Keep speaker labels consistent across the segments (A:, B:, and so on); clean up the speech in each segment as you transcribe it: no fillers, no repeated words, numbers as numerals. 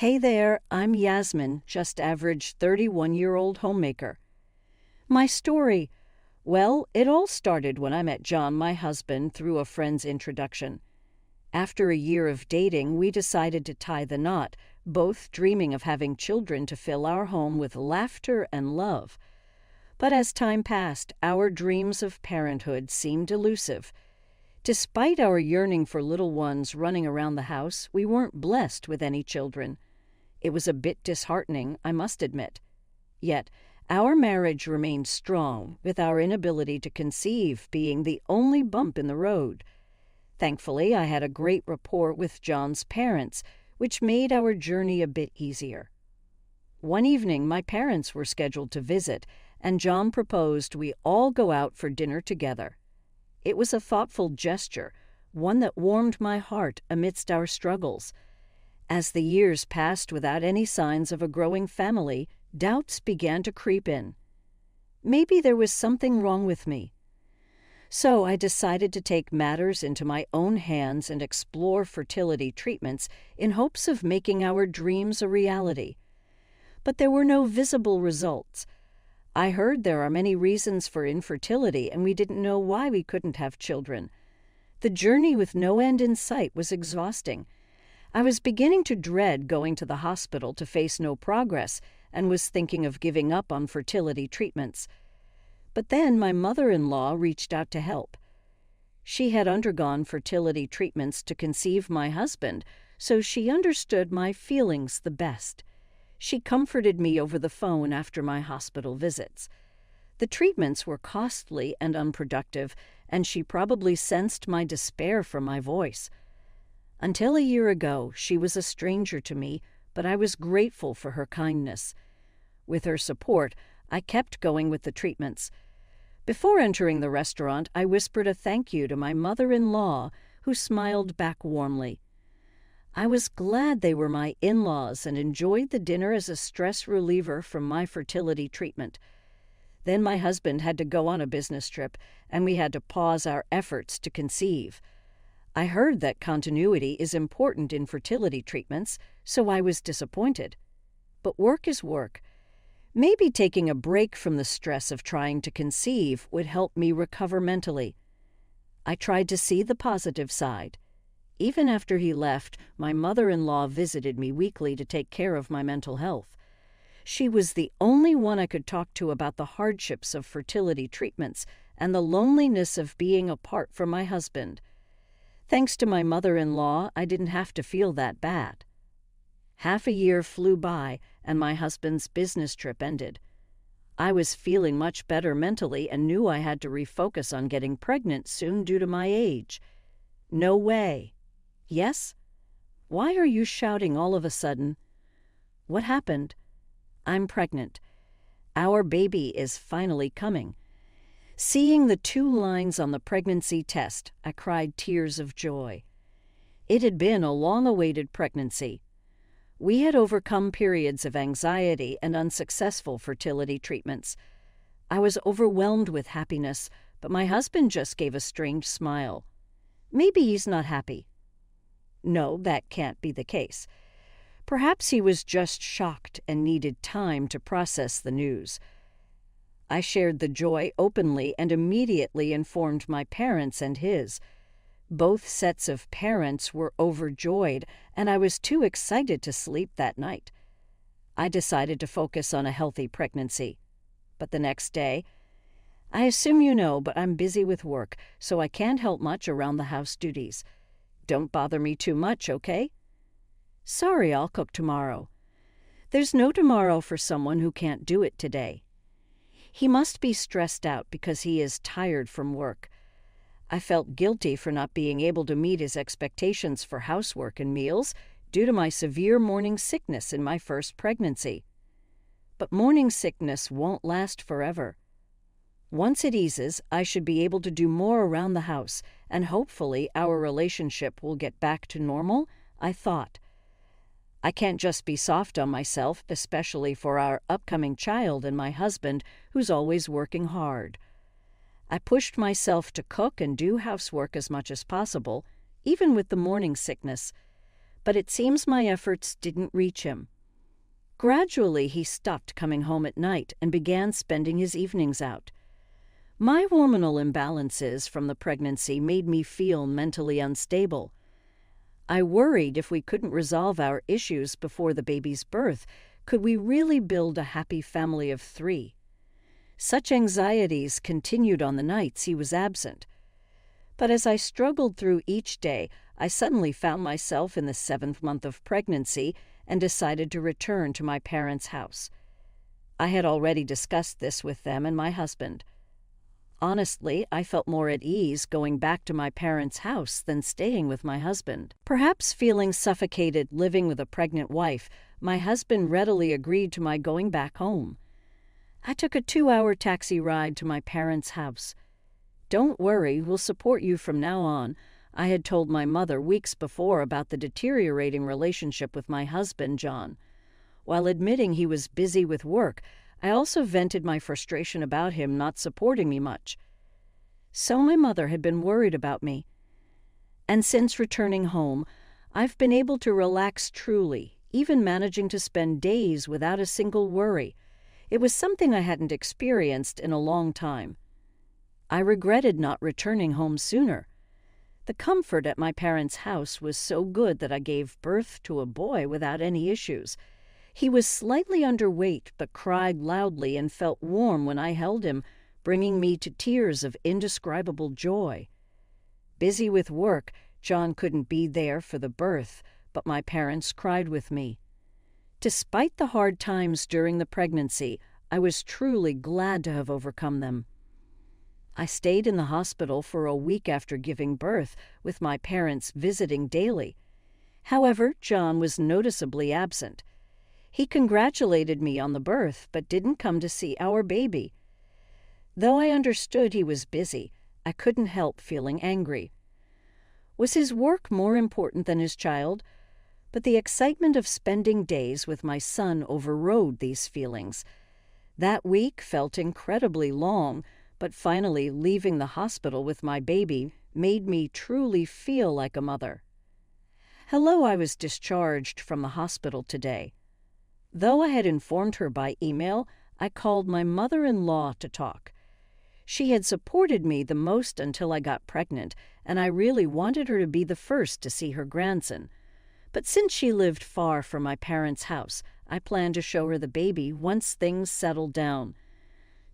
A: Hey there, I'm Yasmin, just average 31-year-old homemaker. My story, well, it all started when I met John, my husband, through a friend's introduction. After a year of dating, we decided to tie the knot, both dreaming of having children to fill our home with laughter and love. But as time passed, our dreams of parenthood seemed elusive. Despite our yearning for little ones running around the house, we weren't blessed with any children. It was a bit disheartening, I must admit. Yet, our marriage remained strong, with our inability to conceive being the only bump in the road. Thankfully, I had a great rapport with John's parents, which made our journey a bit easier. One evening, my parents were scheduled to visit, and John proposed we all go out for dinner together. It was a thoughtful gesture, one that warmed my heart amidst our struggles. As the years passed without any signs of a growing family, doubts began to creep in. Maybe there was something wrong with me. So I decided to take matters into my own hands and explore fertility treatments in hopes of making our dreams a reality. But there were no visible results. I heard there are many reasons for infertility, and we didn't know why we couldn't have children. The journey with no end in sight was exhausting. I was beginning to dread going to the hospital to face no progress and was thinking of giving up on fertility treatments. But then my mother-in-law reached out to help. She had undergone fertility treatments to conceive my husband, so she understood my feelings the best. She comforted me over the phone after my hospital visits. The treatments were costly and unproductive, and she probably sensed my despair from my voice. Until a year ago, she was a stranger to me, but I was grateful for her kindness. With her support, I kept going with the treatments. Before entering the restaurant, I whispered a thank you to my mother-in-law, who smiled back warmly. I was glad they were my in-laws and enjoyed the dinner as a stress reliever from my fertility treatment. Then my husband had to go on a business trip, and we had to pause our efforts to conceive. I heard that continuity is important in fertility treatments, so I was disappointed. But work is work. Maybe taking a break from the stress of trying to conceive would help me recover mentally. I tried to see the positive side. Even after he left, my mother-in-law visited me weekly to take care of my mental health. She was the only one I could talk to about the hardships of fertility treatments and the loneliness of being apart from my husband. Thanks to my mother-in-law, I didn't have to feel that bad. Half a year flew by, and my husband's business trip ended. I was feeling much better mentally and knew I had to refocus on getting pregnant soon due to my age. No way. Yes? Why are you shouting all of a sudden? What happened? I'm pregnant. Our baby is finally coming. Seeing the 2 lines on the pregnancy test, I cried tears of joy. It had been a long-awaited pregnancy. We had overcome periods of anxiety and unsuccessful fertility treatments. I was overwhelmed with happiness, but my husband just gave a strange smile. Maybe he's not happy. No, that can't be the case. Perhaps he was just shocked and needed time to process the news. I shared the joy openly and immediately informed my parents and his. Both sets of parents were overjoyed, and I was too excited to sleep that night. I decided to focus on a healthy pregnancy. But the next day, I assume you know, but I'm busy with work, so I can't help much around the house duties. Don't bother me too much, okay? Sorry, I'll cook tomorrow. There's no tomorrow for someone who can't do it today. He must be stressed out because he is tired from work. I felt guilty for not being able to meet his expectations for housework and meals due to my severe morning sickness in my first pregnancy. But morning sickness won't last forever. Once it eases, I should be able to do more around the house, and hopefully our relationship will get back to normal, I thought. I can't just be soft on myself, especially for our upcoming child and my husband, who's always working hard. I pushed myself to cook and do housework as much as possible, even with the morning sickness. but it seems my efforts didn't reach him. Gradually, he stopped coming home at night and began spending his evenings out. My hormonal imbalances from the pregnancy made me feel mentally unstable. I worried if we couldn't resolve our issues before the baby's birth, could we really build a happy family of 3? Such anxieties continued on the nights he was absent. But as I struggled through each day, I suddenly found myself in the 7th month of pregnancy and decided to return to my parents' house. I had already discussed this with them and my husband. Honestly, I felt more at ease going back to my parents' house than staying with my husband. Perhaps feeling suffocated living with a pregnant wife, my husband readily agreed to my going back home. I took a 2-hour taxi ride to my parents' house. "Don't worry, we'll support you from now on," I had told my mother weeks before about the deteriorating relationship with my husband, John. While admitting he was busy with work, I also vented my frustration about him not supporting me much. So my mother had been worried about me. And since returning home, I've been able to relax truly, even managing to spend days without a single worry. It was something I hadn't experienced in a long time. I regretted not returning home sooner. The comfort at my parents' house was so good that I gave birth to a boy without any issues. He was slightly underweight but cried loudly and felt warm when I held him, bringing me to tears of indescribable joy. Busy with work, John couldn't be there for the birth, but my parents cried with me. Despite the hard times during the pregnancy, I was truly glad to have overcome them. I stayed in the hospital for a week after giving birth, with my parents visiting daily. However, John was noticeably absent. He congratulated me on the birth, but didn't come to see our baby. Though I understood he was busy, I couldn't help feeling angry. Was his work more important than his child? But the excitement of spending days with my son overrode these feelings. That week felt incredibly long, but finally leaving the hospital with my baby made me truly feel like a mother. Hello, I was discharged from the hospital today. Though I had informed her by email, I called my mother-in-law to talk. She had supported me the most until I got pregnant, and I really wanted her to be the first to see her grandson. But since she lived far from my parents' house, I planned to show her the baby once things settled down.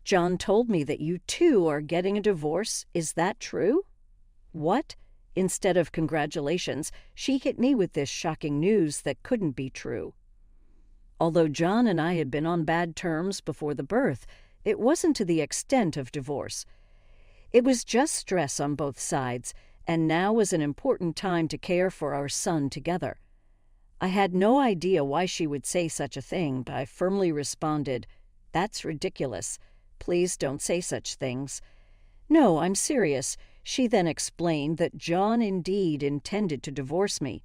A: "John told me that you too are getting a divorce. Is that true?" "What?" Instead of congratulations, she hit me with this shocking news that couldn't be true. Although John and I had been on bad terms before the birth, it wasn't to the extent of divorce. It was just stress on both sides, and now was an important time to care for our son together. I had no idea why she would say such a thing, but I firmly responded, "That's ridiculous. Please don't say such things." "No, I'm serious." She then explained that John indeed intended to divorce me.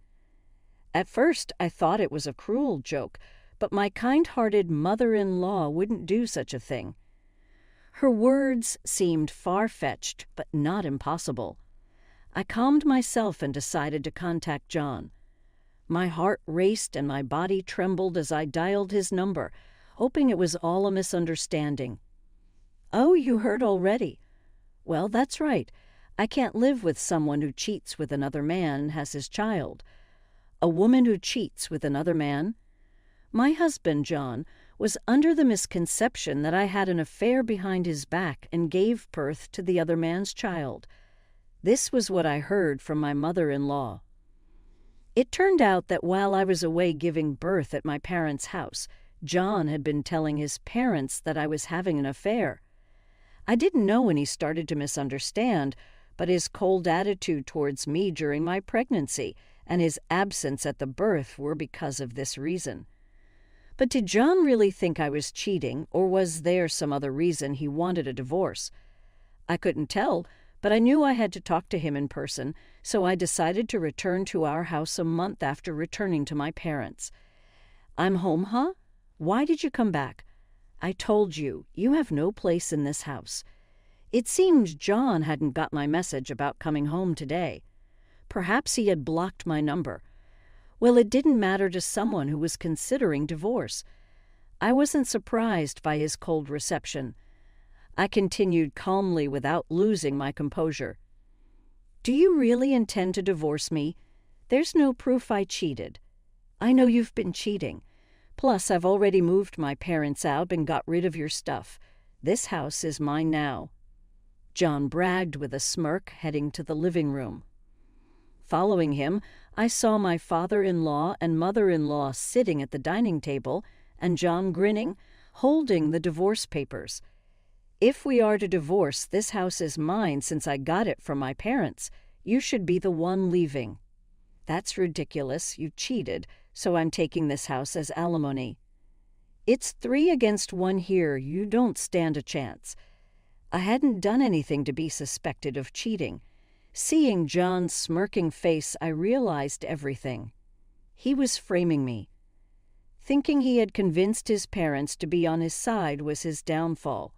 A: At first, I thought it was a cruel joke, but my kind-hearted mother-in-law wouldn't do such a thing. Her words seemed far-fetched, but not impossible. I calmed myself and decided to contact John. My heart raced and my body trembled as I dialed his number, hoping it was all a misunderstanding. "Oh, you heard already?" "Well, that's right. I can't live with someone who cheats with another man and has his child." "A woman who cheats with another man?" My husband, John, was under the misconception that I had an affair behind his back and gave birth to the other man's child. This was what I heard from my mother-in-law. It turned out that while I was away giving birth at my parents' house, John had been telling his parents that I was having an affair. I didn't know when he started to misunderstand, but his cold attitude towards me during my pregnancy and his absence at the birth were because of this reason. But did John really think I was cheating, or was there some other reason he wanted a divorce? I couldn't tell, but I knew I had to talk to him in person, so I decided to return to our house a month after returning to my parents. "I'm home, huh? Why did you come back?" "I told you, you have no place in this house." It seemed John hadn't got my message about coming home today. Perhaps he had blocked my number. Well, it didn't matter to someone who was considering divorce. I wasn't surprised by his cold reception. I continued calmly without losing my composure. Do you really intend to divorce me? There's no proof I cheated. I know you've been cheating. Plus, I've already moved my parents out and got rid of your stuff. This house is mine now. John bragged with a smirk, heading to the living room. Following him, I saw my father-in-law and mother-in-law sitting at the dining table and John grinning, holding the divorce papers. If we are to divorce, this house is mine since I got it from my parents. You should be the one leaving. That's ridiculous. You cheated, so I'm taking this house as alimony. It's 3 against 1 here. You don't stand a chance. I hadn't done anything to be suspected of cheating. Seeing John's smirking face, I realized everything. He was framing me. Thinking he had convinced his parents to be on his side was his downfall.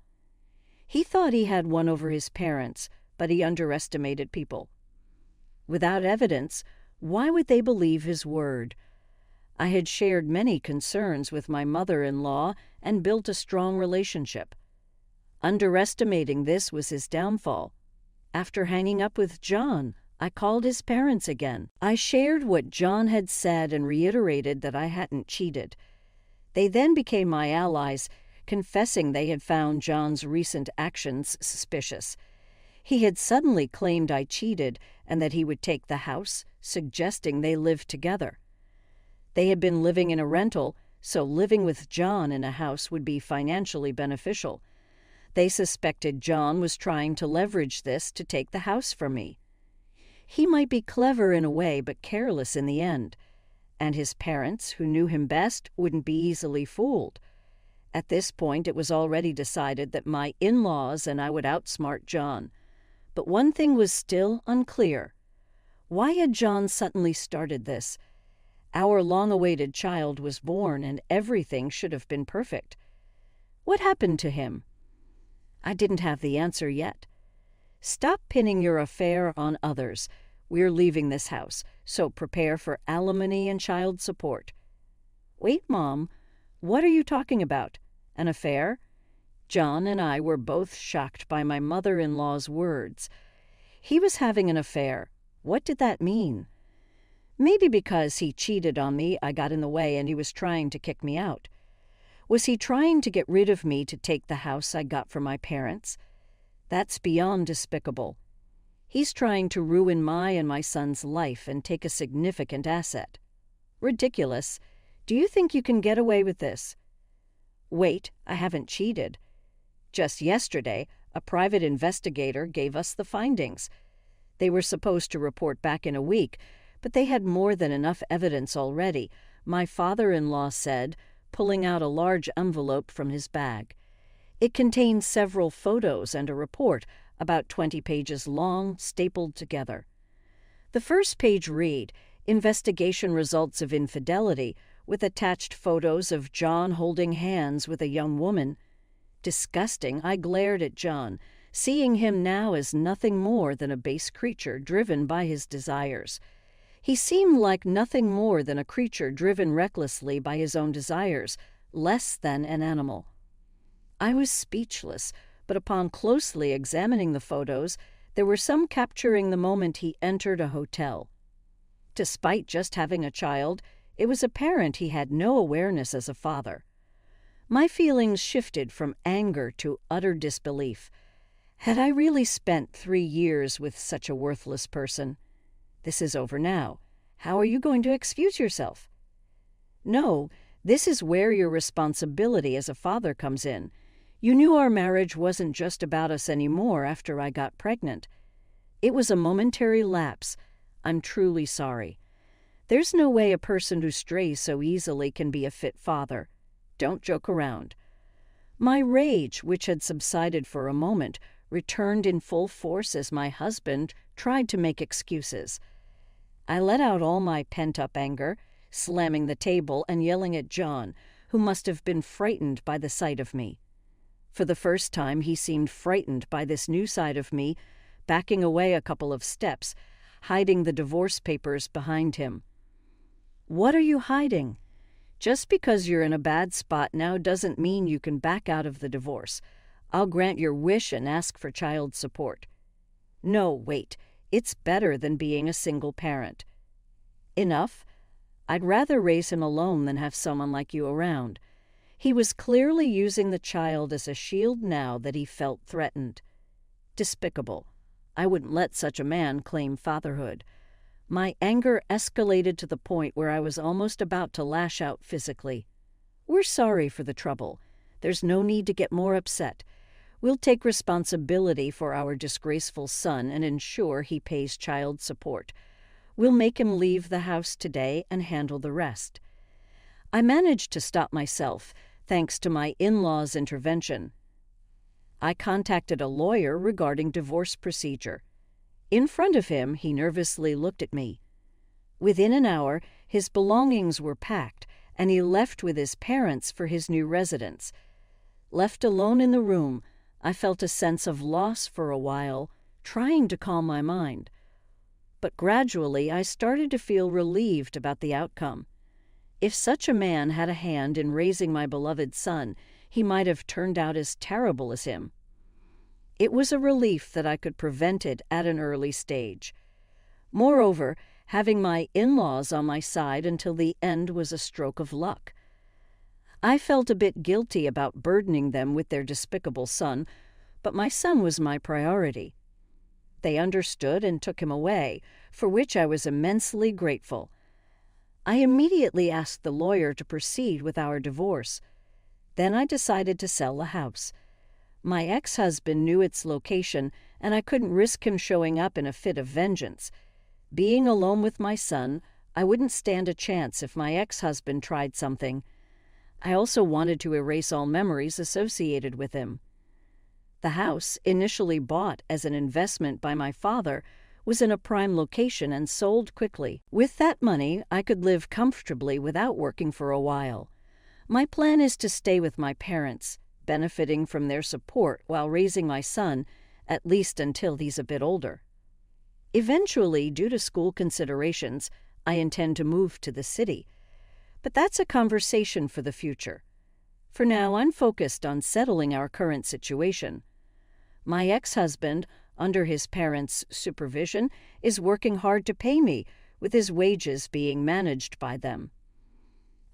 A: He thought he had won over his parents, but he underestimated people. Without evidence, why would they believe his word? I had shared many concerns with my mother-in-law and built a strong relationship. Underestimating this was his downfall. After hanging up with John, I called his parents again. I shared what John had said and reiterated that I hadn't cheated. They then became my allies, confessing they had found John's recent actions suspicious. He had suddenly claimed I cheated and that he would take the house, suggesting they lived together. They had been living in a rental, so living with John in a house would be financially beneficial. They suspected John was trying to leverage this to take the house from me. He might be clever in a way, but careless in the end. And his parents, who knew him best, wouldn't be easily fooled. At this point, it was already decided that my in-laws and I would outsmart John. But one thing was still unclear. Why had John suddenly started this? Our long-awaited child was born, and everything should have been perfect. What happened to him? I didn't have the answer yet. Stop pinning your affair on others. We're leaving this house, so prepare for alimony and child support. Wait, Mom, what are you talking about? An affair? John and I were both shocked by my mother-in-law's words. He was having an affair. What did that mean? Maybe because he cheated on me, I got in the way and he was trying to kick me out. Was he trying to get rid of me to take the house I got from my parents? That's beyond despicable. He's trying to ruin my and my son's life and take a significant asset. Ridiculous. Do you think you can get away with this? Wait, I haven't cheated. Just yesterday, a private investigator gave us the findings. They were supposed to report back in a week, but they had more than enough evidence already, my father-in-law said, pulling out a large envelope from his bag. It contained several photos and a report, about 20 pages long, stapled together. The first page read, "Investigation results of infidelity," with attached photos of John holding hands with a young woman. Disgusting, I glared at John, seeing him now as nothing more than a base creature driven by his desires. He seemed like nothing more than a creature driven recklessly by his own desires, less than an animal. I was speechless, but upon closely examining the photos, there were some capturing the moment he entered a hotel. Despite just having a child, it was apparent he had no awareness as a father. My feelings shifted from anger to utter disbelief. Had I really spent 3 years with such a worthless person? This is over now. How are you going to excuse yourself? No, this is where your responsibility as a father comes in. You knew our marriage wasn't just about us anymore after I got pregnant. It was a momentary lapse. I'm truly sorry. There's no way a person who strays so easily can be a fit father. Don't joke around. My rage, which had subsided for a moment, returned in full force as my husband tried to make excuses. I let out all my pent-up anger, slamming the table and yelling at John, who must have been frightened by the sight of me. For the first time, he seemed frightened by this new side of me, backing away a couple of steps, hiding the divorce papers behind him. What are you hiding? Just because you're in a bad spot now doesn't mean you can back out of the divorce. I'll grant your wish and ask for child support. No, wait. It's better than being a single parent. Enough. I'd rather raise him alone than have someone like you around. He was clearly using the child as a shield now that he felt threatened. Despicable. I wouldn't let such a man claim fatherhood. My anger escalated to the point where I was almost about to lash out physically. We're sorry for the trouble. There's no need to get more upset. We'll take responsibility for our disgraceful son and ensure he pays child support. We'll make him leave the house today and handle the rest. I managed to stop myself, thanks to my in-laws' intervention. I contacted a lawyer regarding divorce procedure. In front of him, he nervously looked at me. Within an hour, his belongings were packed, and he left with his parents for his new residence. Left alone in the room, I felt a sense of loss for a while, trying to calm my mind. But gradually, I started to feel relieved about the outcome. If such a man had a hand in raising my beloved son, he might have turned out as terrible as him. It was a relief that I could prevent it at an early stage. Moreover, having my in-laws on my side until the end was a stroke of luck. I felt a bit guilty about burdening them with their despicable son, but my son was my priority. They understood and took him away, for which I was immensely grateful. I immediately asked the lawyer to proceed with our divorce. Then I decided to sell the house. My ex-husband knew its location, and I couldn't risk him showing up in a fit of vengeance. Being alone with my son, I wouldn't stand a chance if my ex-husband tried something. I also wanted to erase all memories associated with him. The house, initially bought as an investment by my father, was in a prime location and sold quickly. With that money, I could live comfortably without working for a while. My plan is to stay with my parents, benefiting from their support while raising my son, at least until he's a bit older. Eventually, due to school considerations, I intend to move to the city. But that's a conversation for the future. For now, I'm focused on settling our current situation. My ex-husband, under his parents' supervision, is working hard to pay me, with his wages being managed by them.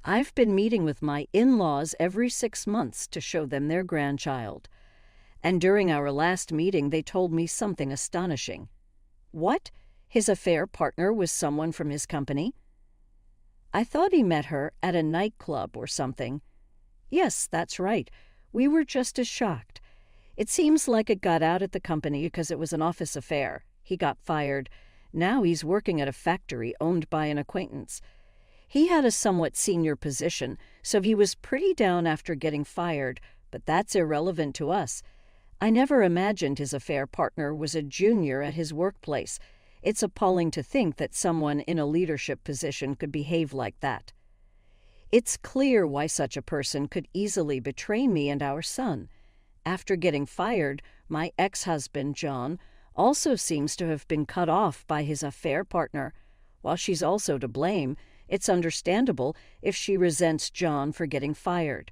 A: I've been meeting with my in-laws every 6 months to show them their grandchild. And during our last meeting, they told me something astonishing. What? His affair partner was someone from his company? I thought he met her at a nightclub or something. Yes, that's right. We were just as shocked. It seems like it got out at the company because it was an office affair. He got fired. Now he's working at a factory owned by an acquaintance. He had a somewhat senior position, so he was pretty down after getting fired, but that's irrelevant to us. I never imagined his affair partner was a junior at his workplace. It's appalling to think that someone in a leadership position could behave like that. It's clear why such a person could easily betray me and our son. After getting fired, my ex-husband, John, also seems to have been cut off by his affair partner. While she's also to blame, it's understandable if she resents John for getting fired.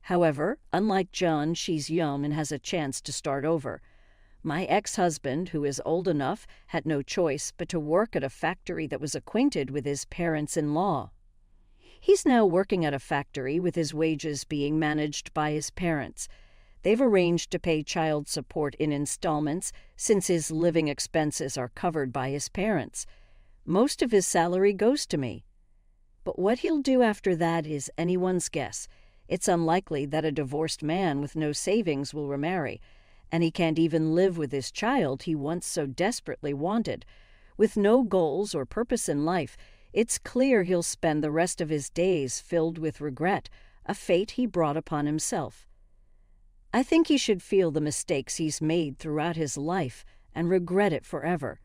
A: However, unlike John, she's young and has a chance to start over. My ex-husband, who is old enough, had no choice but to work at a factory that was acquainted with his parents-in-law. He's now working at a factory with his wages being managed by his parents. They've arranged to pay child support in installments since his living expenses are covered by his parents. Most of his salary goes to me. But what he'll do after that is anyone's guess. It's unlikely that a divorced man with no savings will remarry, and he can't even live with his child he once so desperately wanted. With no goals or purpose in life, it's clear he'll spend the rest of his days filled with regret, a fate he brought upon himself. I think he should feel the mistakes he's made throughout his life and regret it forever.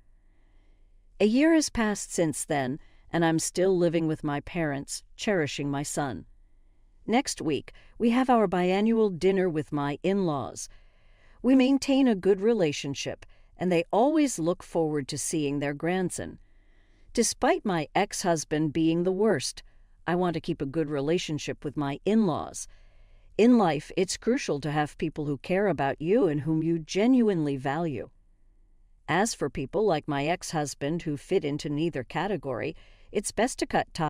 A: A year has passed since then, and I'm still living with my parents, cherishing my son. Next week, we have our biannual dinner with my in-laws. We maintain a good relationship, and they always look forward to seeing their grandson. Despite my ex-husband being the worst, I want to keep a good relationship with my in-laws. In life, it's crucial to have people who care about you and whom you genuinely value. As for people like my ex-husband who fit into neither category, it's best to cut ties.